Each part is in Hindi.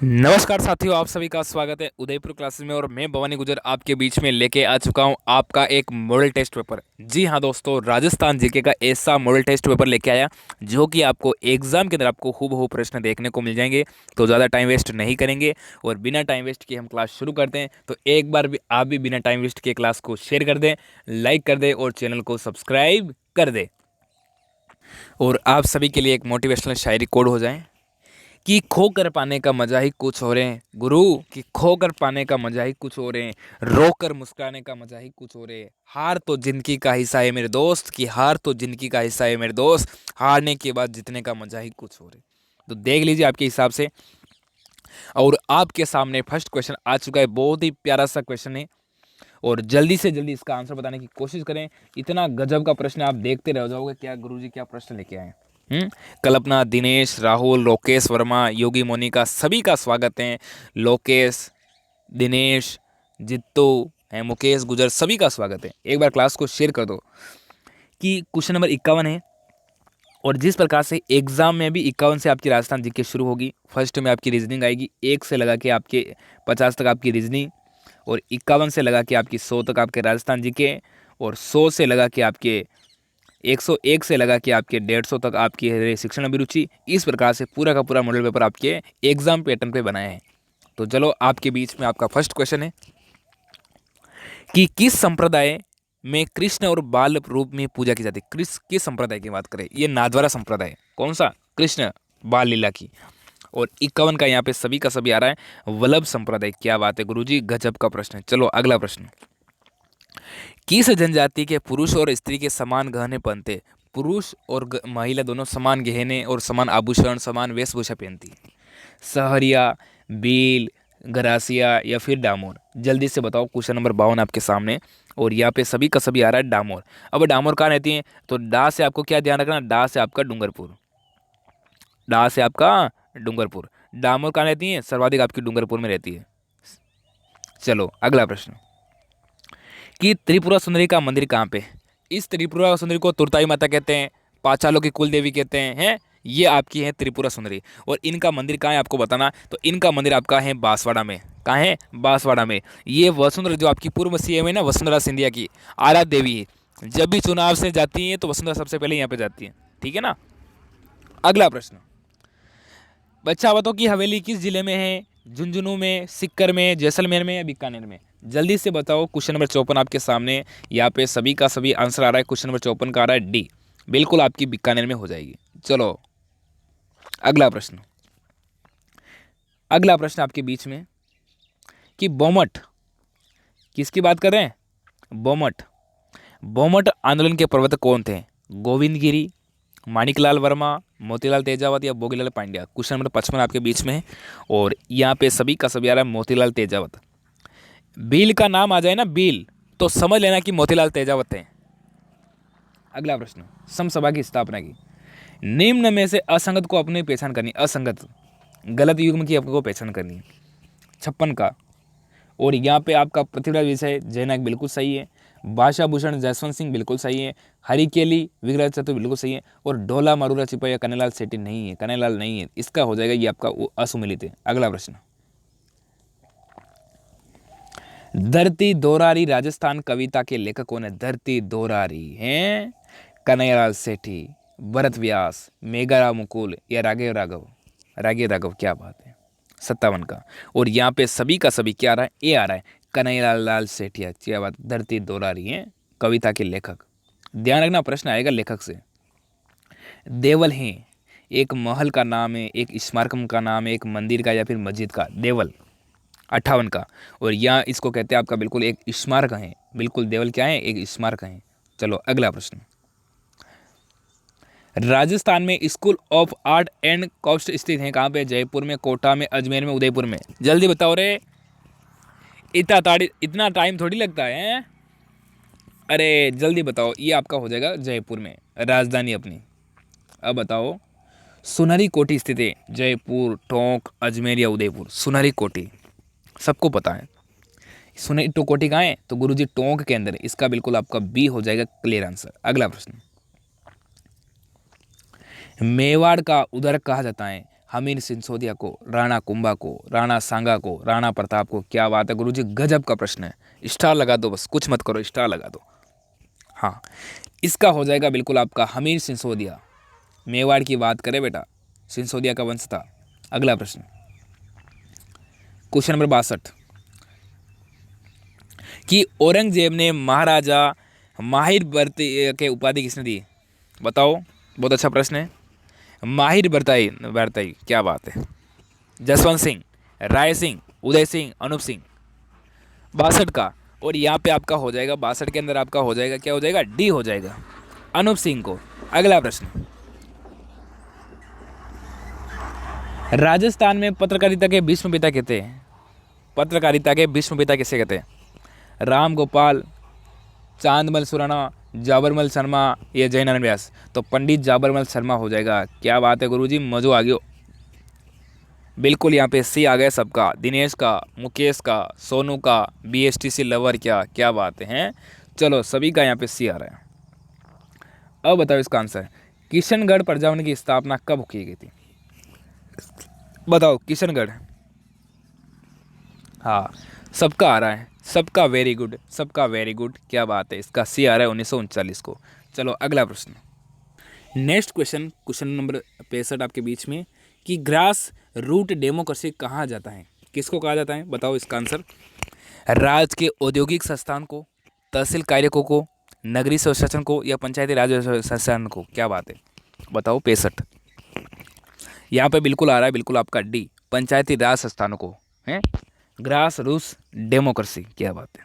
नमस्कार साथियों, आप सभी का स्वागत है उदयपुर क्लासेस में। और मैं भवानी गुजर आपके बीच में लेके आ चुका हूं आपका एक मॉडल टेस्ट पेपर। जी हां दोस्तों, राजस्थान जीके का ऐसा मॉडल टेस्ट पेपर लेके आया जो कि आपको एग्जाम के अंदर आपको हूबहू प्रश्न देखने को मिल जाएंगे। तो ज़्यादा टाइम वेस्ट नहीं करेंगे और बिना टाइम वेस्ट किए हम क्लास शुरू करते हैं। तो एक बार भी आप भी बिना टाइम वेस्ट किए क्लास को शेयर कर दें, लाइक कर दें और चैनल को सब्सक्राइब कर दें। और आप सभी के लिए एक मोटिवेशनल शायरी कोड हो जाए कि खो कर पाने का मजा ही कुछ और है गुरु, कि खो कर पाने का मजा ही कुछ और है, रो कर मुस्कुराने का मजा ही कुछ और है। हार तो जिंदगी का हिस्सा है मेरे दोस्त, कि हार तो जिंदगी का हिस्सा है मेरे दोस्त, हारने के बाद जीतने का मजा ही कुछ और है। तो देख लीजिए आपके हिसाब से। और आपके सामने फर्स्ट क्वेश्चन आ चुका है, बहुत ही प्यारा सा क्वेश्चन है और जल्दी से जल्दी इसका आंसर बताने की कोशिश करें। इतना गजब का प्रश्न आप देखते रह जाओगे, क्या गुरुजी क्या प्रश्न लेके आए हैं। कल्पना, दिनेश, राहुल, लोकेश वर्मा, योगी मोनिका, सभी का स्वागत है। लोकेश, दिनेश, जित्तू है, मुकेश गुजर, सभी का स्वागत है। एक बार क्लास को शेयर कर दो। कि क्वेश्चन नंबर 51 है और जिस प्रकार से एग्जाम में भी 51 से आपकी राजस्थान जीके शुरू होगी। फर्स्ट में आपकी रीजनिंग आएगी, 1 से लगा के आपके 50 तक आपकी रीजनिंग, और 51 से लगा के आपकी 100 तक आपके राजस्थान जीके, और 100 से लगा के आपके 101 से लगा के आपके 150 तक आपकी है शिक्षण अभिरुचि। इस प्रकार से पूरा का पूरा मॉडल पेपर आपके एग्जाम पैटर्न पे बनाए हैं। तो चलो आपके बीच में आपका फर्स्ट क्वेश्चन है कि किस संप्रदाय में कृष्ण और बाल रूप में पूजा की जाती है। किस संप्रदाय की बात करें, ये नाथद्वारा संप्रदाय। कौन सा? कृष्ण बाल लीला की। और 51 का यहाँ पे सभी का सभी आ रहा है, वल्लभ संप्रदाय। क्या बात है गुरुजी, गजब का प्रश्न है। चलो अगला प्रश्न। किस जनजाति के पुरुष और स्त्री के समान गहने पहनते? पुरुष और महिला दोनों समान गहने और समान आभूषण, समान वेशभूषा पहनती है। सहरिया, भील, गरासिया या फिर डामोर? जल्दी से बताओ। क्वेश्चन नंबर 52 आपके सामने और यहाँ पे सभी का सभी आ रहा है डामोर। अब डामोर कहाँ रहती है? तो डा से आपको क्या ध्यान रखना, डा से आपका डूंगरपुर। डा से आपका डूंगरपुर। डामोर कहाँ रहती है? सर्वाधिक आपकी डूंगरपुर में रहती है। चलो अगला प्रश्न। कि त्रिपुरा सुंदरी का मंदिर कहाँ पे? इस त्रिपुरा सुंदरी को तुरताई माता कहते हैं, पांचालों की कुल देवी कहते हैं। ये आपकी है त्रिपुरा सुंदरी। और इनका मंदिर कहाँ है आपको बताना। तो इनका मंदिर आपका है बांसवाड़ा में। कहाँ है? बांसवाड़ा में। ये वसुंधरा जो आपकी पूर्व सीएम है ना, वसुंधरा सिंधिया की आराध्य देवी है। जब भी चुनाव से जाती है तो वसुंधरा सबसे पहले यहाँ पे जाती है। ठीक है ना। अगला प्रश्न। बच्चावतों की हवेली किस जिले में है? झुंझुनू में, सिक्कर में, जैसलमेर में या बीकानेर में? जल्दी से बताओ। क्वेश्चन नंबर 54 आपके सामने। यहाँ पे सभी का सभी आंसर आ रहा है। क्वेश्चन नंबर 54 का आ रहा है डी, बिल्कुल आपकी बीकानेर में हो जाएगी। चलो अगला प्रश्न। अगला प्रश्न आपके बीच में कि बोमट, किसकी बात कर रहे हैं? बोमट। बोमट आंदोलन के प्रवर्तक कौन थे? गोविंद गिरी, माणिकलाल वर्मा, मोतीलाल तेजावत या भोगीलाल पांड्या? क्वेश्चन नंबर 55 आपके बीच में है और यहाँ पे सभी का सभी आ रहा है मोतीलाल तेजावत। बिल का नाम आ जाए ना, बिल, तो समझ लेना कि मोतीलाल तेजावत है। अगला प्रश्न। सम सभा की स्थापना की। निम्न में से असंगत को अपनी पहचान करनी। असंगत, गलत युग्म की आपको पहचान करनी है। 56 का। और यहाँ पे आपका पृथ्वीराज विषय जैनाक बिल्कुल सही है। भाषा भूषण जसवंत सिंह बिल्कुल सही है। हरिकेली विग्रह चतुर बिल्कुल सही है। और ढोला मारूरा चिपया कन्हैयालाल सेठी नहीं है, कन्हैयालाल नहीं है। इसका हो जाएगा ये आपका असुमिलित है। अगला प्रश्न। धरती दोरारी राजस्थान कविता के लेखक कौन है? धरती दोरारी हैं कन्हैयालाल सेठी, भरत व्यास, मेघाराव मुकुल या राघव राघव? राघव राघव। क्या बात है। 57 का। और यहाँ पे सभी का सभी क्या आ रहा है? ए आ रहा है, कन्हैयालाल लाल सेठिया। क्या बात। धरती दोरारी हैं कविता के लेखक। ध्यान रखना प्रश्न आएगा लेखक से। देवल हैं एक महल का नाम है, एक स्मारकम का नाम है, एक मंदिर का या फिर मस्जिद का? देवल। 58 का। और यहाँ इसको कहते हैं आपका बिल्कुल एक स्मारक है। बिल्कुल देवल क्या है? एक स्मारक है। चलो अगला प्रश्न। राजस्थान में school of art and cost स्थित है कहाँ पे? जयपुर में, कोटा में, अजमेर में, उदयपुर में? जल्दी बताओ रे। इतना टाइम थोड़ी लगता है। अरे जल्दी बताओ। ये आपका हो जाएगा जयपुर में, राजधानी अपनी। अब बताओ। सुनहरी कोठी स्थित है जयपुर, टोंक, अजमेर या उदयपुर? सुनहरी कोठी सबको पता है। सुनहरी तो कोठी कहाँ है? तो गुरुजी टोंक के अंदर है। इसका बिल्कुल आपका बी हो जाएगा क्लियर आंसर। अगला प्रश्न। मेवाड़ का उदर कहा जाता है हमीर सिंसोदिया को, राणा कुंभा को, राणा सांगा को, राणा प्रताप को? क्या बात है गुरुजी, गजब का प्रश्न है। स्टार लगा दो, बस कुछ मत करो, स्टार लगा दो। हाँ, इसका हो जाएगा बिल्कुल आपका हमीर सिंसोदिया। मेवाड़ की बात करें बेटा, सिंसोदिया का वंश था। अगला प्रश्न, क्वेश्चन नंबर 62 कि औरंगजेब ने महाराजा माहिर बरती के उपाधि किसने दी? बताओ, बहुत अच्छा प्रश्न है। माहिर बरताई, बरताई, क्या बात है। जसवंत सिंह, राय सिंह, उदय सिंह, अनूप सिंह? 62 का। और यहाँ पे आपका हो जाएगा 62 के अंदर आपका हो जाएगा, क्या हो जाएगा, डी हो जाएगा, अनूप सिंह को। अगला प्रश्न, राजस्थान में पत्रकारिता के भीष्म पिता कहते हैं? पत्रकारिता के भीष्म पिता किसे कहते हैं? राम गोपाल, चांदमल सुराणा, जाबरमल शर्मा या जयनारायण व्यास? तो पंडित जाबरमल शर्मा हो जाएगा। क्या बात है गुरुजी, मजो आ गयो। बिल्कुल यहाँ पे सी आ गया सबका, दिनेश का, मुकेश का, सोनू का, बीएसटीसी लवर, क्या बात है। चलो सभी का यहाँ पे सी आ रहा है। अब बताओ इसका आंसर, किशनगढ़ प्रजावन की स्थापना कब की गई थी? बताओ किशनगढ़। हाँ, सबका आ रहा है, सबका वेरी गुड, सबका वेरी गुड, क्या बात है। इसका सी आ रहा है 1939 को। चलो अगला प्रश्न, नेक्स्ट क्वेश्चन, क्वेश्चन नंबर 65 आपके बीच में, कि ग्रास रूट डेमोक्रेसी कहा जाता है? किसको कहा जाता है? बताओ इसका आंसर। राज्य के औद्योगिक संस्थान को, तहसील कार्यकों को, नगरीय स्वशासन को या पंचायती राज शासन को? क्या बात है, बताओ। 65 यहाँ पे बिल्कुल आ रहा है, बिल्कुल आपका डी, पंचायती राज संस्थानों को है। ग्रास रूस डेमोक्रेसी, क्या बात है।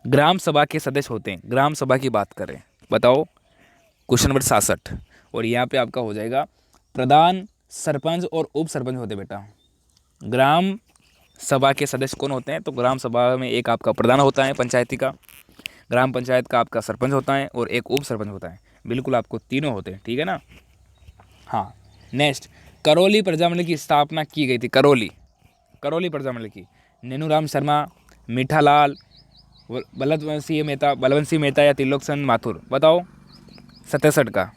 ग्राम सभा के सदस्य होते हैं, ग्राम सभा की बात करें, बताओ। क्वेश्चन नंबर 66 और यहाँ पे आपका हो जाएगा, प्रधान, सरपंच और उप सरपंच होते बेटा। ग्राम सभा के सदस्य कौन होते हैं? तो ग्राम सभा में एक आपका प्रधान होता है पंचायती का, ग्राम पंचायत का आपका सरपंच होता है और एक उप सरपंच होता है। बिल्कुल आपको तीनों होते हैं, ठीक है ना। हाँ, नेक्स्ट, करौली प्रजामंडल की स्थापना की गई थी? करौली प्रजामंडल की, नेनूराम शर्मा, मीठालाल, बलवंत सिंह मेहता या त्रिलोक चंद माथुर? बताओ। 67 का।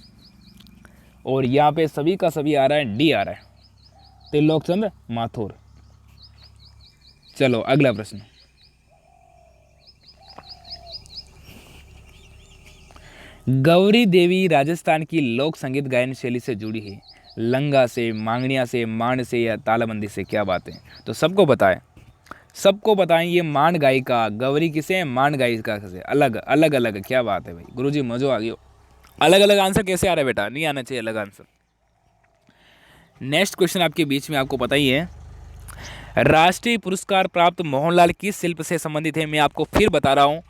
और यहाँ पे सभी का सभी आ रहा है, डी आ रहा है, त्रिलोक चंद माथुर। चलो अगला प्रश्न, गौरी देवी राजस्थान की लोक संगीत गायन शैली से जुड़ी है? लंगा से, मांगणिया से, मांड से या तालाबंदी से? क्या बात है। तो सबको बताएं, सबको बताएं, ये मांड गायिका, गौरी किसे, मांड गायिका से अलग अलग अलग। क्या बात है भाई गुरुजी, मजो आ गया। अलग अलग आंसर कैसे आ रहा है बेटा, नहीं आना चाहिए अलग आंसर। नेक्स्ट क्वेश्चन आपके बीच में, आपको पता ही है, राष्ट्रीय पुरस्कार प्राप्त मोहनलाल किस शिल्प से संबंधित है? मैं आपको फिर बता रहा हूँ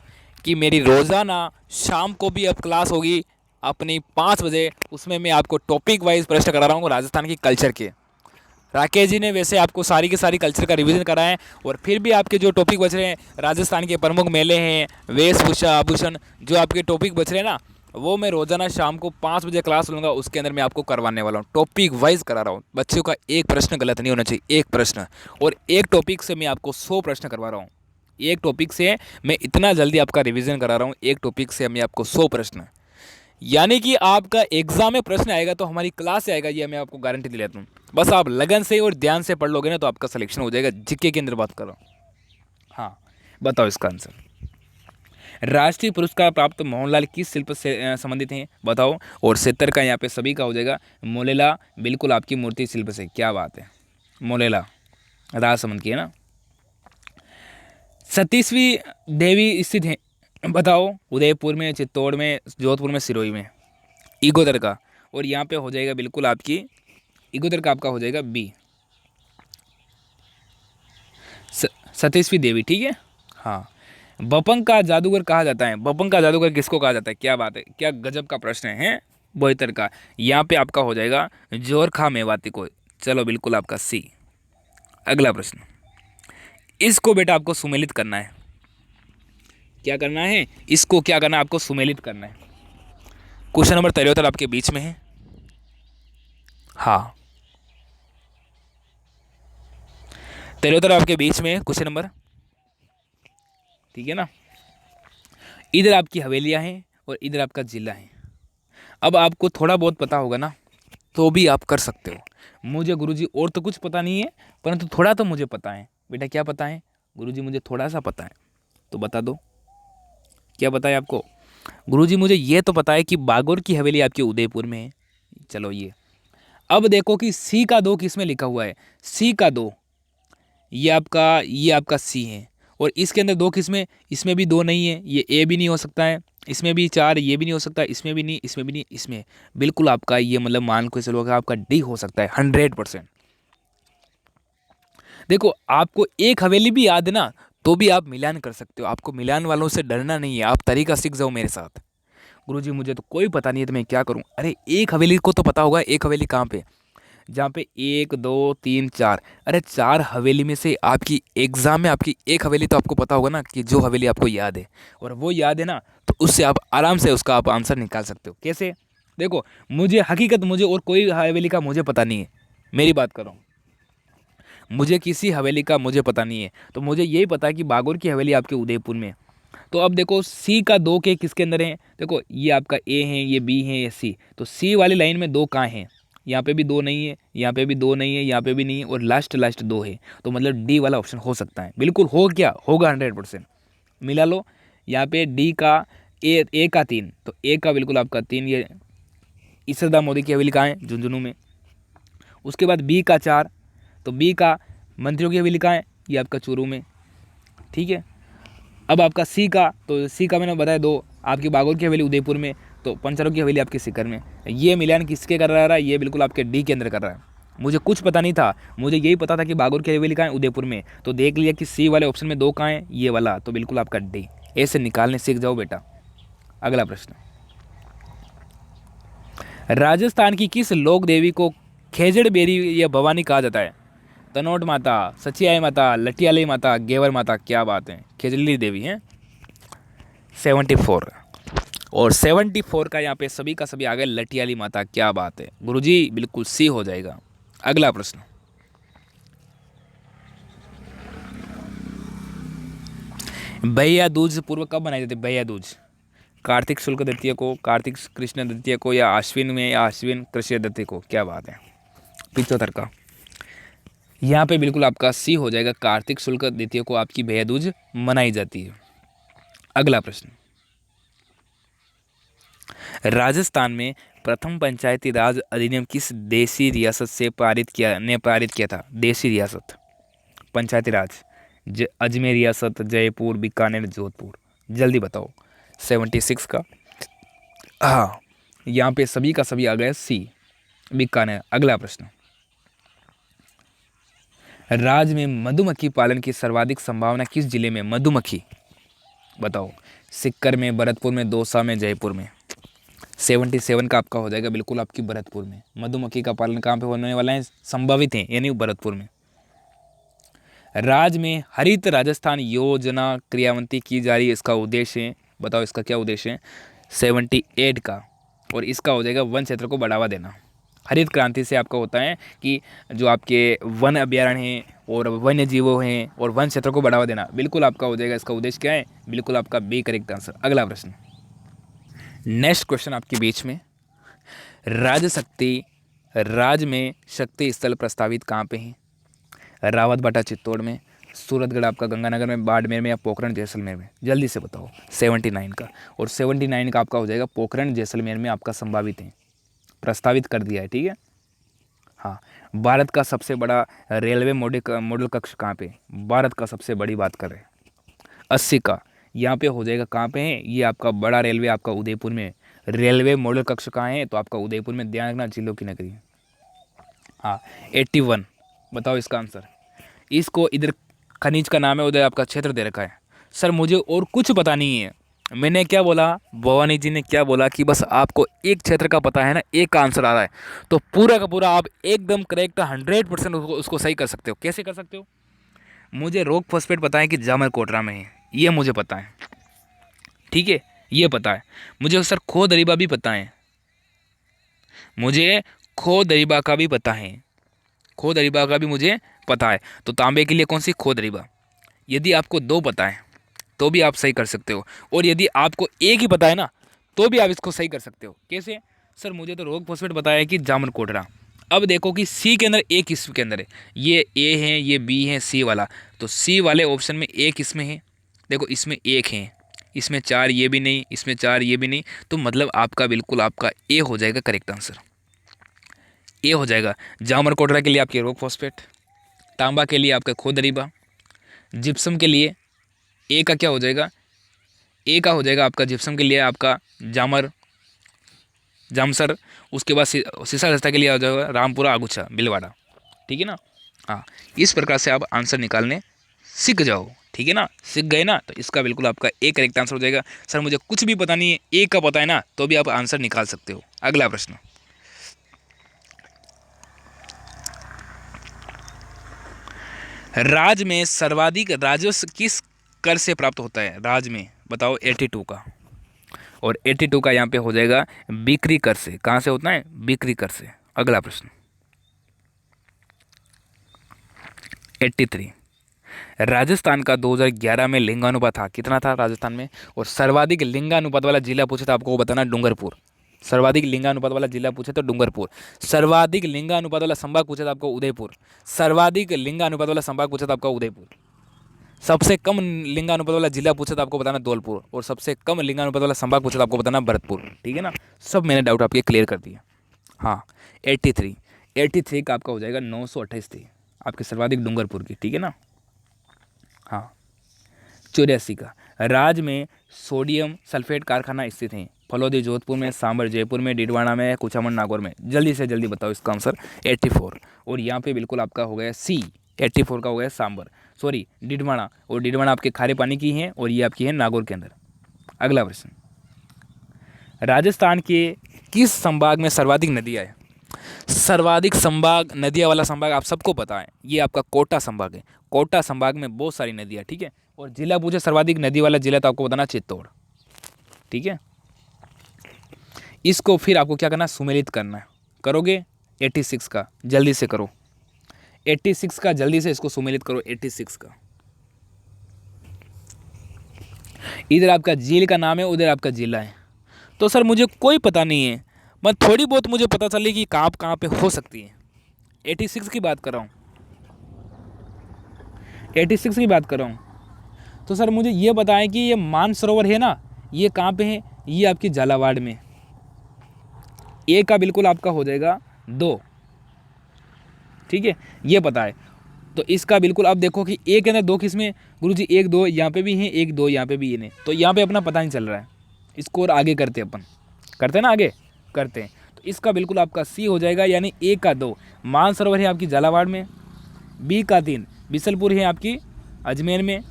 कि मेरी रोज़ाना शाम को भी अब क्लास होगी अपनी 5 बजे, उसमें मैं आपको टॉपिक वाइज प्रश्न करा रहा हूँ राजस्थान की कल्चर के। राकेश जी ने वैसे आपको सारी की सारी कल्चर का रिवीजन कराया है, और फिर भी आपके जो टॉपिक बच रहे हैं, राजस्थान के प्रमुख मेले हैं, वेशभूषा, आभूषण, जो आपके टॉपिक बच रहे हैं ना, वो मैं रोजाना शाम को 5 बजे क्लास लूँगा, उसके अंदर मैं आपको करवाने वाला हूँ, टॉपिक वाइज करा रहा हूँ। बच्चों का एक प्रश्न गलत नहीं होना चाहिए, एक प्रश्न, और एक टॉपिक से मैं आपको 100 प्रश्न करवा रहा हूँ। एक टॉपिक से मैं इतना जल्दी आपका रिवीजन करा रहा हूँ, एक टॉपिक से मैं आपको 100 प्रश्न, यानी कि आपका एग्जाम में प्रश्न आएगा तो हमारी क्लास से आएगा, ये मैं आपको गारंटी दिलाता हूँ। बस आप लगन से और ध्यान से पढ़ लोगे ना तो आपका सिलेक्शन हो जाएगा। जीके के अंदर बात करो। हाँ, बताओ इसका आंसर। राष्ट्रीय पुरस्कार प्राप्त मोहनलाल किस शिल्प से संबंधित हैं? बताओ। और 70 का यहाँ पे सभी का हो जाएगा, मोलेला, बिल्कुल आपकी मूर्ति शिल्प से। क्या बात है, मोलेला राजसमंद की है ना। 37वीं देवी स्थित है? बताओ। उदयपुर में, चित्तौड़ में, जोधपुर में, सिरोही में? ईगोदर का। और यहाँ पे हो जाएगा बिल्कुल आपकी ईगोदर का, आपका हो जाएगा बी, 37वीं देवी, ठीक है। हाँ, बपंग का जादूगर कहा जाता है? बपंग का जादूगर किसको कहा जाता है? क्या बात है, क्या गजब का प्रश्न है। बोईतर का। यहाँ पे आपका हो जाएगा जोरखा मेवाती को। चलो बिल्कुल आपका सी। अगला प्रश्न, इसको बेटा आपको सुमेलित करना है। क्या करना है इसको, क्या करना है आपको, सुमेलित करना है। क्वेश्चन नंबर 73 आपके बीच में है। हाँ, 73 आपके बीच में है क्वेश्चन नंबर, ठीक है ना। इधर आपकी हवेलियां हैं और इधर आपका जिला है। अब आपको थोड़ा बहुत पता होगा ना तो भी आप कर सकते हो। मुझे गुरुजी और तो कुछ पता नहीं है, परंतु थोड़ा तो मुझे पता है। बेटा क्या पता है? गुरुजी मुझे थोड़ा सा पता है, तो बता दो क्या पता है आपको? गुरुजी मुझे ये तो पता है कि बागोर की हवेली आपके उदयपुर में है। चलो ये, अब देखो कि सी का 2 किस में लिखा हुआ है। सी का 2, ये आपका सी है, और इसके अंदर 2 किस में? इसमें भी 2 नहीं है, ये ए भी नहीं हो सकता है, इसमें भी 4, ये भी नहीं हो सकता, इसमें भी नहीं, इसमें भी नहीं, इसमें बिल्कुल आपका ये मतलब मान के चलो कि आपका डी हो सकता है 100%। देखो आपको एक हवेली भी याद है ना, तो भी आप मिलान कर सकते हो। आपको मिलान वालों से डरना नहीं है, आप तरीका सीख जाओ मेरे साथ। गुरुजी मुझे तो कोई पता नहीं है, तो मैं क्या करूं? अरे एक हवेली को तो पता होगा, एक हवेली कहाँ पे? जहाँ पे 1 2 3 4, अरे 4 हवेली में से आपकी एग्जाम में आपकी एक हवेली तो आपको पता होगा ना, कि जो हवेली आपको याद है, और वो याद है ना, तो उससे आप आराम से उसका आप आंसर निकाल सकते हो। कैसे? देखो मुझे हकीकत, मुझे और कोई हवेली का मुझे पता नहीं है, मेरी बात करो, मुझे किसी हवेली का मुझे पता नहीं है, तो मुझे यही पता है कि बागोर की हवेली आपके उदयपुर में है। तो अब देखो सी का 2 के किसके अंदर है? देखो ये आपका ए है, ये बी है, ये सी, तो सी वाली लाइन में 2 कहाँ हैं? यहाँ पे भी 2 नहीं है, यहाँ पे भी 2 नहीं है, यहाँ पे भी नहीं है, और लास्ट लास्ट 2 है, तो मतलब डी वाला ऑप्शन हो सकता है। बिल्कुल हो, क्या होगा? 100%। मिला लो। यहाँ पे डी का ए का 3, तो ए का बिल्कुल आपका 3, ये ईसरदा मोदी की हवेली कहाँ है? झुंझुनू में। उसके बाद बी का 4, तो बी का मंत्रियों की हवेली कहाँ है? ये आपका चूरू में। ठीक है। अब आपका सी का, तो सी का मैंने बताया 2, आपकी बागोर की हवेली उदयपुर में, तो पंचरों की हवेली आपके सीकर में। ये मिलान किसके कर रहा है? ये बिल्कुल आपके डी के अंदर कर रहा है। मुझे कुछ पता नहीं था, मुझे यही पता था कि बागोर की हवेली कहाँ है? उदयपुर में। तो देख लिया कि सी वाले ऑप्शन में 2 कहाँ है? ये वाला, तो बिल्कुल आपका डी। ऐसे निकालने सीख जाओ बेटा। अगला प्रश्न, राजस्थान की किस लोक देवी को खेजड़ बेरी या भवानी कहा जाता है? तनोट माता, सचियाई माता, लटियाली माता, गेवर माता। क्या बात है, खेजड़ी देवी हैं। 74, और 74 का यहाँ पे सभी का सभी आ गए, लटियाली माता। क्या बात है गुरुजी, बिल्कुल सी हो जाएगा। अगला प्रश्न, भैया दूज पूर्व कब मनाई जाती है? भैया दूज कार्तिक शुक्ल द्वितीय को, कार्तिक कृष्ण द्वितीय को, या आश्विन में, या आश्विन कृष्ण द्वितीय को। क्या बात है, 75 का यहाँ पे बिल्कुल आपका सी हो जाएगा, कार्तिक शुक्ल द्वितीय को आपकी भैया दूज मनाई जाती है। अगला प्रश्न, राजस्थान में प्रथम पंचायती राज अधिनियम किस देशी रियासत से पारित किया था? देशी रियासत, पंचायती राज, अजमेर रियासत, जयपुर, बीकानेर, जोधपुर। जल्दी बताओ। 76 का, हाँ यहाँ पे सभी का सभी आ गया सी, बीकानेर। अगला प्रश्न, राज्य में मधुमक्खी पालन की सर्वाधिक संभावना किस जिले में? मधुमक्खी बताओ। सीकर में, भरतपुर में, दौसा में, जयपुर में। 77 का आपका हो जाएगा बिल्कुल आपकी भरतपुर में। मधुमक्खी का पालन कहाँ पे होने वाला है? संभावित है, यानी भरतपुर में। राज्य में हरित राजस्थान योजना क्रियान्वित की जा रही है, इसका उद्देश्य है, बताओ इसका क्या उद्देश्य है? 78 का, और इसका हो जाएगा वन क्षेत्र को बढ़ावा देना। हरित क्रांति से आपका होता है कि जो आपके वन अभ्यारण्य हैं और वन्य जीवों हैं और वन क्षेत्र को बढ़ावा देना, बिल्कुल आपका हो जाएगा। इसका उद्देश्य क्या है? बिल्कुल आपका बी करेक्ट आंसर। अगला प्रश्न, नेक्स्ट क्वेश्चन आपके बीच में, राज्य में शक्ति स्थल प्रस्तावित कहाँ पे हैं? रावतबाटा चित्तौड़ में, सूरतगढ़ आपका गंगानगर में, बाड़मेर में, या पोखरण जैसलमेर में। जल्दी से बताओ। 79 का, और 79 का आपका हो जाएगा पोखरण जैसलमेर में आपका संभावित है, प्रस्तावित कर दिया है। ठीक है। हाँ, भारत का सबसे बड़ा रेलवे मॉडल कक्ष कहाँ पे? भारत का सबसे बड़ी बात कर रहे हैं। 80 का यहाँ पे हो जाएगा कहाँ पे है? ये आपका बड़ा रेलवे आपका उदयपुर में। रेलवे मॉडल कक्ष कहाँ है? तो आपका उदयपुर में, ध्यान रखना, जिलों की नगरी। हाँ, 81 बताओ इसका आंसर। इसको इधर खनिज का नाम है, उधर आपका क्षेत्र दे रखा है। सर मुझे और कुछ पता नहीं है। मैंने क्या बोला, भवानी जी ने क्या बोला कि बस आपको एक क्षेत्र का पता है ना, एक का आंसर आ रहा है, तो पूरा का पूरा आप एकदम करेक्ट 100% उसको सही कर सकते हो। कैसे कर सकते हो? मुझे रॉक फॉस्फेट पता है कि जामर कोटरा में है, ये मुझे पता है। ठीक है, ये पता है मुझे। सर खो दरीबा भी पता है मुझे, खो दरीबा का भी पता है, खो दरीबा का भी मुझे पता है। तो तांबे के लिए कौन सी? खो दरीबा। यदि आपको 2 पता है तो भी आप सही कर सकते हो, और यदि आपको एक ही पता है ना, तो भी आप इसको सही कर सकते हो। कैसे? सर मुझे तो रॉक फॉस्फेट बताया है कि जामन कोटरा। अब देखो कि सी के अंदर एक किस्म के अंदर है, ये ए है, ये बी है, सी वाला, तो सी वाले ऑप्शन में एक इसमें है। देखो इसमें एक है, इसमें चार ये भी नहीं, इसमें चार ये भी नहीं, तो मतलब आपका बिल्कुल आपका ए हो जाएगा करेक्ट आंसर। ए हो जाएगा। जामर कोटरा के लिए आपके रॉक फॉस्फेट, तांबा के लिए आपका खोदरीबा, जिप्सम के लिए ए का क्या हो जाएगा, ए का हो जाएगा आपका जिप्सम के लिए आपका जामर जामसर। उसके बाद सीसा दस्ता के लिए आ जाएगा रामपुरा आगुच्छा बिलवाड़ा। ठीक है ना। हाँ, इस प्रकार से आप आंसर निकालने सीख जाओ। ठीक है ना, सीख गए ना, तो इसका बिल्कुल आपका ए करेक्ट आंसर हो जाएगा। सर मुझे कुछ भी पता नहीं है, ए का पता है ना, तो भी आप आंसर निकाल सकते हो। अगला प्रश्न, राज्य में सर्वाधिक राजस्व किस कर से प्राप्त होता है? राज्य में बताओ 82 का, और 82 का यहाँ पे हो जाएगा बिक्री कर से। कहाँ से होता है? बिक्री कर से। अगला प्रश्न 83, राजस्थान का 2011 में लिंगानुपात था, कितना था राजस्थान में? और सर्वाधिक लिंगानुपात वाला जिला पूछे तो आपको वो बताना डूंगरपुर। सर्वाधिक लिंगानुपात वाला जिला पूछे तो डूंगरपुर। सर्वाधिक लिंगानुपात वाला संभाग पूछे तो आपको उदयपुर। सर्वाधिक लिंगानुपात वाला संभाग पूछे तो आपका उदयपुर। सबसे कम लिंगानुपात वाला जिला पूछे तो आपको बताना धौलपुर, और सबसे कम लिंगानुपात वाला संभाग पूछे तो आपको बताना भरतपुर। ठीक है ना, सब मैंने डाउट आपके क्लियर कर दिया। हाँ, 83 का आपका हो जाएगा 928 थी आपके सर्वाधिक डूंगरपुर की। ठीक है ना। हाँ, 84 का, राज्य में सोडियम सल्फेट कारखाना स्थित है? फलौदी जोधपुर में, सांबर जयपुर में, डिडवाना में, कुचामन नागौर में। जल्दी से जल्दी बताओ इसका आंसर। 84, और यहाँ पे बिल्कुल आपका हो गया सी, 84 का हो गया सांबर, सॉरी डिडवाना, और डिडवाना आपके खारे पानी की है, और ये आपकी है नागौर के अंदर। अगला प्रश्न, राजस्थान के किस संभाग में सर्वाधिक नदियाँ है? सर्वाधिक संभाग नदियाँ वाला संभाग आप सबको पता है, ये आपका कोटा संभाग है। कोटा संभाग में बहुत सारी नदियाँ। ठीक है, और जिला पूछे सर्वाधिक नदी वाला जिला तो आपको बताना चित्तौड़। ठीक है, इसको फिर आपको क्या करना है? सुमेलित करना है। करोगे 86 का, जल्दी से करो 86 का, जल्दी से इसको सुमेलित करो 86 का। इधर आपका झील का नाम है, उधर आपका जिला है। तो सर मुझे कोई पता नहीं है, मैं थोड़ी बहुत मुझे पता चली कि कहाँ पे हो सकती है। 86 की बात कर रहा हूँ, 86 की बात कर रहा हूँ। तो सर मुझे ये बताएं कि ये मानसरोवर है ना, ये कहाँ पे है? ये आपकी झालावाड़ में। ए का बिल्कुल आपका हो जाएगा 2। ठीक है, ये पता है। तो इसका बिल्कुल अब देखो कि ए के अंदर 2 किस्में गुरुजी, 1 2 यहाँ पे भी हैं, 1 2 यहाँ पे भी ये नहीं, तो यहाँ पे अपना पता नहीं चल रहा है। इसको और आगे करते अपन, करते हैं ना, आगे करते हैं। तो इसका बिल्कुल आपका सी हो जाएगा, यानी ए का 2 मानसरोवर है आपकी झालावाड़ में, बी का 3 बिसलपुर है आपकी अजमेर में।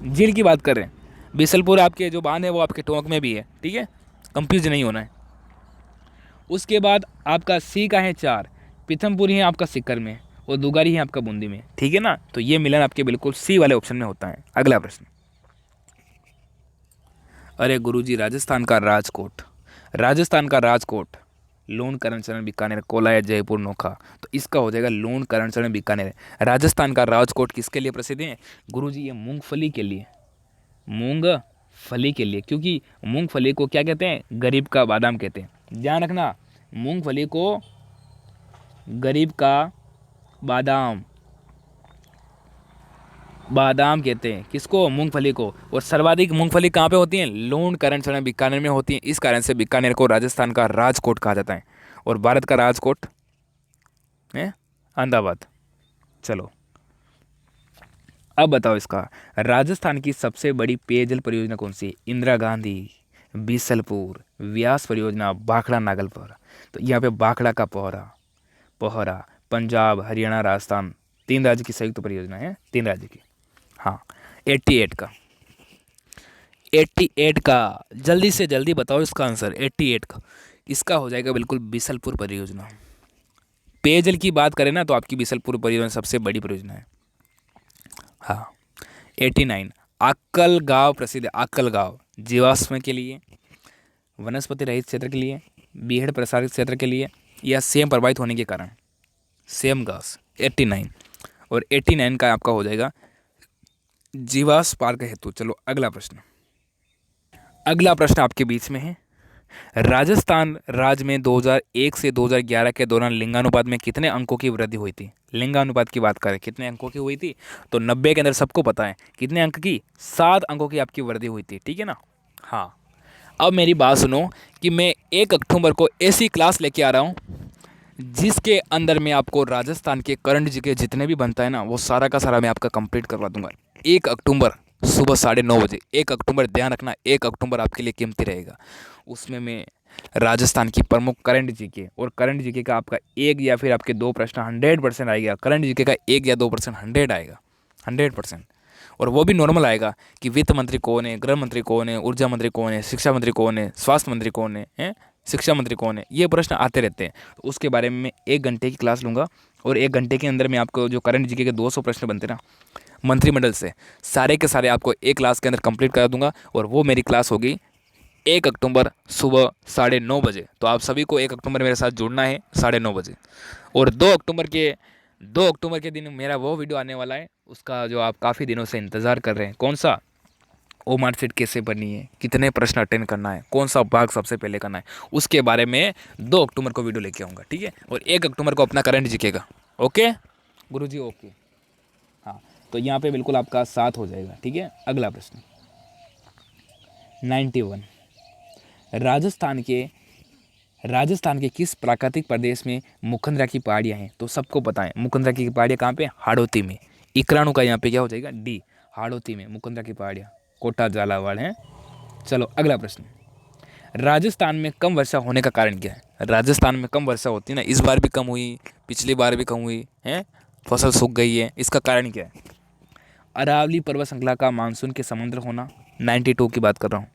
झील की बात कर रहे हैं, बिसलपुर आपके जो बांध है वो आपके टोंक में भी है। ठीक है, कंफ्यूज नहीं होना है। उसके बाद आपका सी का है 4 पीथमपुरी है आपका सीकर में, और दुगारी है आपका बूंदी में। ठीक है ना, तो ये मिलन आपके बिल्कुल सी वाले ऑप्शन में होता है। अगला प्रश्न, अरे गुरुजी राजस्थान का राजकोट, राजस्थान का राजकोट लूण करणचरण बीकानेर कोलाया जयपुर नोखा, तो इसका हो जाएगा लूण करणचरण बीकानेर। राजस्थान का राजकोट किसके लिए प्रसिद्ध है? गुरुजी ये मूंगफली के लिए, मूंगफली के लिए, क्योंकि मूंगफली को क्या कहते हैं? गरीब का बादाम कहते हैं। ध्यान रखना, मूंगफली को गरीब का बादाम, बादाम कहते हैं किसको? मूंगफली को। और सर्वाधिक मूंगफली कहाँ पे होती है? लूण करणचरण बीकानेर में होती है। इस कारण से बीकानेर को राजस्थान का राजकोट कहा जाता है, और भारत का राजकोट है अहमदाबाद। चलो अब बताओ इसका, राजस्थान की सबसे बड़ी पेयजल परियोजना कौन सी है? इंदिरा गांधी, बीसलपुर, व्यास परियोजना, भाखड़ा नागलपुर। तो यहाँ पे भाखड़ा का पोहरा पंजाब, हरियाणा, राजस्थान, 3 राज्य की संयुक्त परियोजना है, 3 राज्य की। हाँ, 88 का, 88 का जल्दी से जल्दी बताओ इसका आंसर। 88 का इसका हो जाएगा बिल्कुल बीसलपुर परियोजना। पेयजल की बात करें ना, तो आपकी बीसलपुर परियोजना सबसे बड़ी परियोजना है। हाँ, 89 आक्कल गांव प्रसिद्ध है। आक्कल गांव जीवाश्म के लिए, वनस्पति रहित क्षेत्र के लिए, बीहड़ प्रसारित क्षेत्र के लिए, या सेम प्रभावित होने के कारण, सेम घास। 89, और 89 का आपका हो जाएगा जीवाश्म पार्क हेतु। चलो अगला प्रश्न, अगला प्रश्न आपके बीच में है, राजस्थान राज्य में 2001 से 2011 के दौरान लिंगानुपात में कितने अंकों की वृद्धि हुई थी? लिंगानुपात की बात करें कितने अंकों की हुई थी, तो 90 के अंदर सबको पता है कितने अंक की, 7 अंकों की आपकी वृद्धि हुई थी, ठीक है ना। हाँ, अब मेरी बात सुनो कि मैं 1 अक्टूबर को ऐसी क्लास लेके आ रहा हूँ जिसके अंदर मैं आपको राजस्थान के करंट जीके जितने भी बनता है ना, वो सारा का सारा मैं आपका कंप्लीट करवा दूंगा। 1 अक्टूबर सुबह 9:30 बजे, 1 अक्टूबर ध्यान रखना, 1 अक्टूबर आपके लिए कीमती रहेगा। उसमें मैं राजस्थान की प्रमुख करंट जीके और करंट जीके का आपका एक या फिर आपके 2 प्रश्न 100% आएगा। करंट जीके का 1 या 2% 100 आएगा, 100%। और वो भी नॉर्मल आएगा कि वित्त मंत्री कौन है, गृह मंत्री कौन है, ऊर्जा मंत्री कौन है, शिक्षा मंत्री कौन है, स्वास्थ्य मंत्री कौन है, शिक्षा मंत्री कौन है, ये प्रश्न आते रहते हैं। तो उसके बारे में मैं 1 घंटे की क्लास लूँगा और 1 घंटे के अंदर मैं आपको जो करंट जीके के 200 प्रश्न बनते ना मंत्रिमंडल से, सारे के सारे आपको एक क्लास के अंदर कंप्लीट करा दूंगा। और वो मेरी क्लास होगी 1 अक्टूबर सुबह 9:30 बजे। तो आप सभी को 1 अक्टूबर मेरे साथ जुड़ना है 9:30 बजे। और 2 अक्टूबर के दिन मेरा वो वीडियो आने वाला है, उसका जो आप काफ़ी दिनों से इंतज़ार कर रहे हैं। कौन सा? ओ मार्कशीट कैसे बननी है, कितने प्रश्न अटेंड करना है, कौन सा भाग सबसे पहले करना है, उसके बारे में 2 अक्टूबर को वीडियो लेके आऊँगा, ठीक है। और 1 अक्टूबर को अपना करंट जीकेगा। ओके गुरुजी, ओके। हाँ, तो यहाँ पे बिल्कुल आपका 7 हो जाएगा, ठीक है। अगला प्रश्न 91, राजस्थान के किस प्राकृतिक प्रदेश में मुखंदरा की पहाड़ियाँ हैं? तो सबको पता है मुखंदरा की पहाड़ियाँ कहाँ पे? हाड़ौती में। इक्राणु का यहाँ पे क्या हो जाएगा? डी, हाड़ौती में मुखंदरा की पहाड़ियाँ, कोटा झालावाड़ हैं। चलो अगला प्रश्न, राजस्थान में कम वर्षा होने का कारण क्या है? राजस्थान में कम वर्षा होती है ना, इस बार भी कम हुई, पिछली बार भी कम हुई है, फसल सूख गई है, इसका कारण क्या है? अरावली पर्वत श्रृंखला का मानसून के समांतर होना, 92 की बात कर रहा हूँ।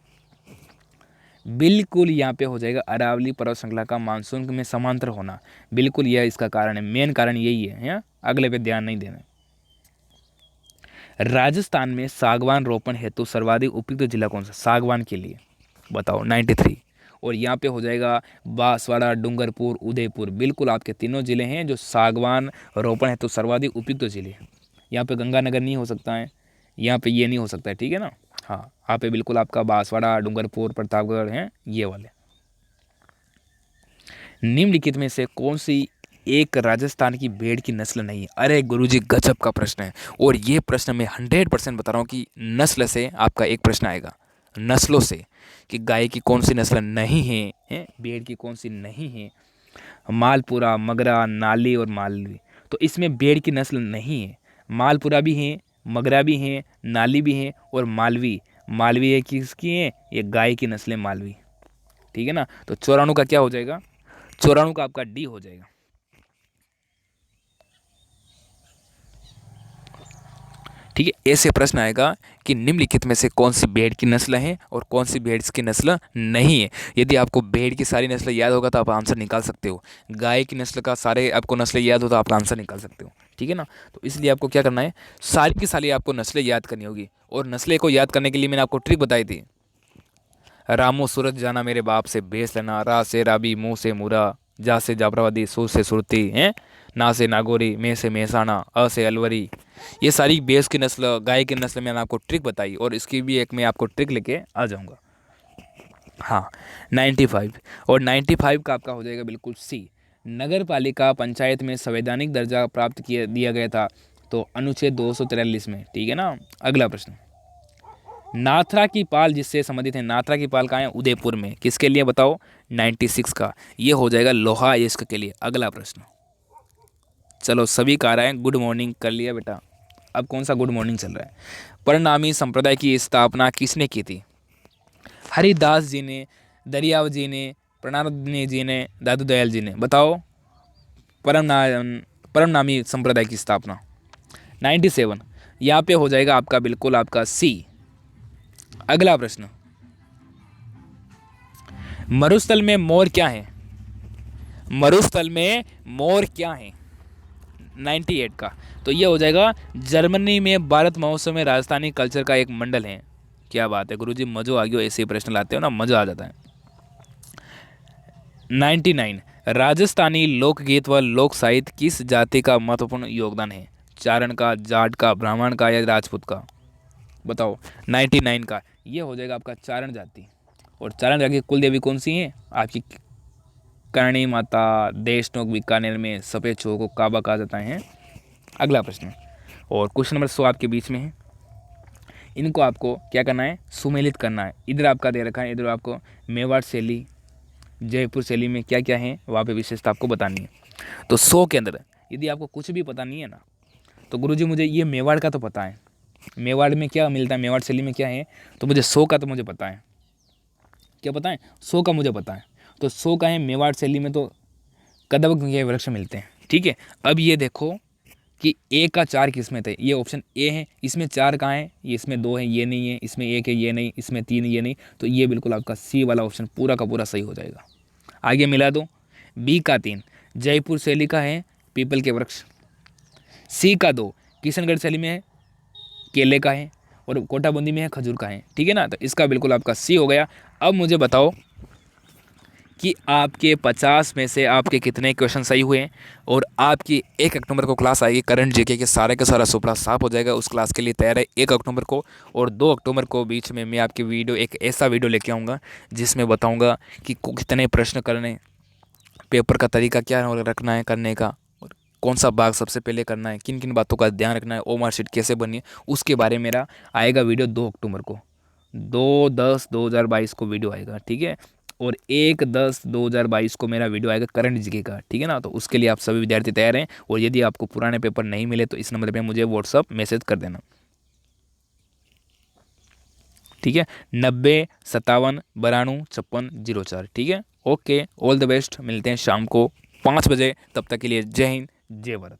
बिल्कुल यहाँ पे हो जाएगा अरावली पर्वत श्रृंखला का मानसून में समांतर होना, बिल्कुल यह इसका कारण है, मेन कारण यही है। अगले पे ध्यान नहीं देना। राजस्थान में सागवान रोपण हेतु सर्वाधिक उपयुक्त जिला कौन सा सागवान के लिए? बताओ, 93। और यहाँ पे हो जाएगा बांसवाड़ा, डूंगरपुर, उदयपुर, बिल्कुल आपके तीनों जिले हैं जो सागवान रोपण हेतु सर्वाधिक उपयुक्त जिले। यहाँ पे गंगानगर नहीं हो सकता है, यहाँ पे ये नहीं हो सकता है, ठीक है ना। हाँ, यहाँ पे बिल्कुल आपका बांसवाड़ा, डूंगरपुर, प्रतापगढ़ हैं ये वाले। निम्नलिखित में से कौन सी एक राजस्थान की भेड़ की नस्ल नहीं है? अरे गुरुजी, गजब का प्रश्न है। और ये प्रश्न मैं 100% बता रहा हूँ कि नस्ल से आपका एक प्रश्न आएगा, नस्लों से, कि गाय की कौन सी नस्ल नहीं है, भेड़ की कौन सी नहीं है। मालपुरा, मगरा, नाली और मालवी। तो इसमें भेड़ की नस्ल नहीं है। मालपुरा भी है, मगरा भी है, नाली भी है और मालवी। मालवी है किसकी है? ये गाय की नस्ल है मालवी, ठीक है ना। तो 94 का क्या हो जाएगा? 94 का आपका डी हो जाएगा, ठीक है। ऐसे प्रश्न आएगा कि निम्नलिखित में से कौन सी भेड़ की नस्ल है और कौन सी भेड़ की नस्ल नहीं है। यदि आपको भेड़ की सारी नस्ल याद होगा तो आप आंसर निकाल सकते हो। गाय की नस्ल का सारे आपको नस्लें याद हो तो आप आंसर निकाल सकते हो, ठीक है ना। तो इसलिए आपको क्या करना है, सारी की सारी आपको नस्लें याद करनी होगी। और नस्लें को याद करने के लिए मैंने आपको ट्रिक बताई थी। रामो सूरत जाना मेरे बाप से बेस लेना, रा से राबी, मुँह से मुरा, जा से जाफराबादी, सुर से सुरती हैं, ना से नागौरी, में से मेहसाणा, अ से अलवरी। ये सारी बेस की नस्ल, गाय की नस्ल मैंने आपको ट्रिक बताई और इसकी भी एक मैं आपको ट्रिक लेके आ जाऊंगा। हाँ, 95। और 95 का आपका हो जाएगा बिल्कुल सी। नगर पालिका पंचायत में संवैधानिक दर्जा प्राप्त किया दिया गया था तो अनुच्छेद 243 में, ठीक है ना। अगला प्रश्न, नाथरा की पाल जिससे संबंधित है, नाथरा की पाल कहाँ है? उदयपुर में। किसके लिए बताओ? 96 का, ये हो जाएगा लोहा इश्क के लिए। अगला प्रश्न, चलो सभी का आ रहा है, गुड मॉर्निंग कर लिया बेटा। अब कौन सा गुड मॉर्निंग चल रहा है? परिणामी संप्रदाय की स्थापना किसने की थी? हरिदास जी ने, दरियाव जी ने, प्रणब जी ने, दादू दयाल जी ने। बताओ, परमनामी संप्रदाय की स्थापना 97। यहाँ पे हो जाएगा आपका बिल्कुल आपका सी। अगला प्रश्न, मरुस्थल में मोर क्या है? मरुस्थल में मोर क्या है? 98 का, तो ये हो जाएगा जर्मनी में भारत महोत्सव में राजस्थानी कल्चर का एक मंडल है। क्या बात है गुरुजी, मज़ो आ गया, ऐसे प्रश्न लाते हो ना, मज़ा आ जाता है। 99, राजस्थानी लोकगीत व लोक साहित्य किस जाति का महत्वपूर्ण योगदान है? चारण का, जाट का, ब्राह्मण का या राजपूत का? बताओ, 99 का ये हो जाएगा आपका चारण जाति। और चारण राज्य की कुल देवी कौन सी है? आपकी करणी माता। देशनोक बीकानेर में सफ़ेद चूहों को काबा कहा जाता है। अगला प्रश्न, और क्वेश्चन नंबर 100 आपके बीच में है। इनको आपको क्या करना है? सुमेलित करना है। इधर आपका दे रखा है, इधर आपको मेवाड़ शैली, जयपुर शैली में क्या क्या है वहाँ पे विशेषता आपको बतानी है। तो 100 के अंदर यदि आपको कुछ भी पता नहीं है ना, तो गुरुजी मुझे ये मेवाड़ का तो पता है, मेवाड़ में क्या मिलता है, मेवाड़ शैली में क्या है, तो मुझे 100 का तो मुझे पता है। क्या पता है? 100 का मुझे पता है। तो 100 का है मेवाड़ शैली में तो कदम्ब के वृक्ष मिलते हैं। ठीक है, अब ये देखो कि ए का 4 किस्में थे, ये ऑप्शन ए है, इसमें 4 कहाँ है? ये इसमें 2 है, ये नहीं है, इसमें 1 है, ये नहीं, इसमें 3 ये नहीं, तो ये बिल्कुल आपका सी वाला ऑप्शन पूरा का पूरा सही हो जाएगा। आगे मिला दो, बी का 3 जयपुर शैली का है पीपल के वृक्ष, सी का 2 किशनगढ़ शैली में है केले का है, और कोटाबंदी में है खजूर का है। ठीक है ना, तो इसका बिल्कुल आपका सी हो गया। अब मुझे बताओ कि आपके 50 में से आपके कितने क्वेश्चन सही हुए, और आपकी 1 अक्टूबर को क्लास आएगी करंट जीके के सारे का सारा सुपड़ा साफ हो जाएगा। उस क्लास के लिए तैयार है 1 अक्टूबर को, और 2 अक्टूबर को बीच में मैं आपकी वीडियो एक ऐसा वीडियो लेके आऊँगा जिसमें बताऊँगा कि कितने प्रश्न करने, पेपर का तरीका क्या रखना है करने का, और कौन सा भाग सबसे पहले करना है, किन किन बातों का ध्यान रखना है, ओ मार्कशीट कैसे बननी है, उसके बारे में मेरा आएगा वीडियो 2 अक्टूबर को, 2/10/2022 को वीडियो आएगा। ठीक है, और 1/10/2022 को मेरा वीडियो आएगा करंट जीके का। ठीक है ना, तो उसके लिए आप सभी विद्यार्थी तैयार हैं, और यदि आपको पुराने पेपर नहीं मिले तो इस नंबर पे मुझे व्हाट्सअप मैसेज कर देना। ठीक है, 90 57 92 56 04। ठीक है, ओके, ऑल द बेस्ट, मिलते हैं शाम को 5 बजे, तब तक के लिए जय हिंद जय भारत।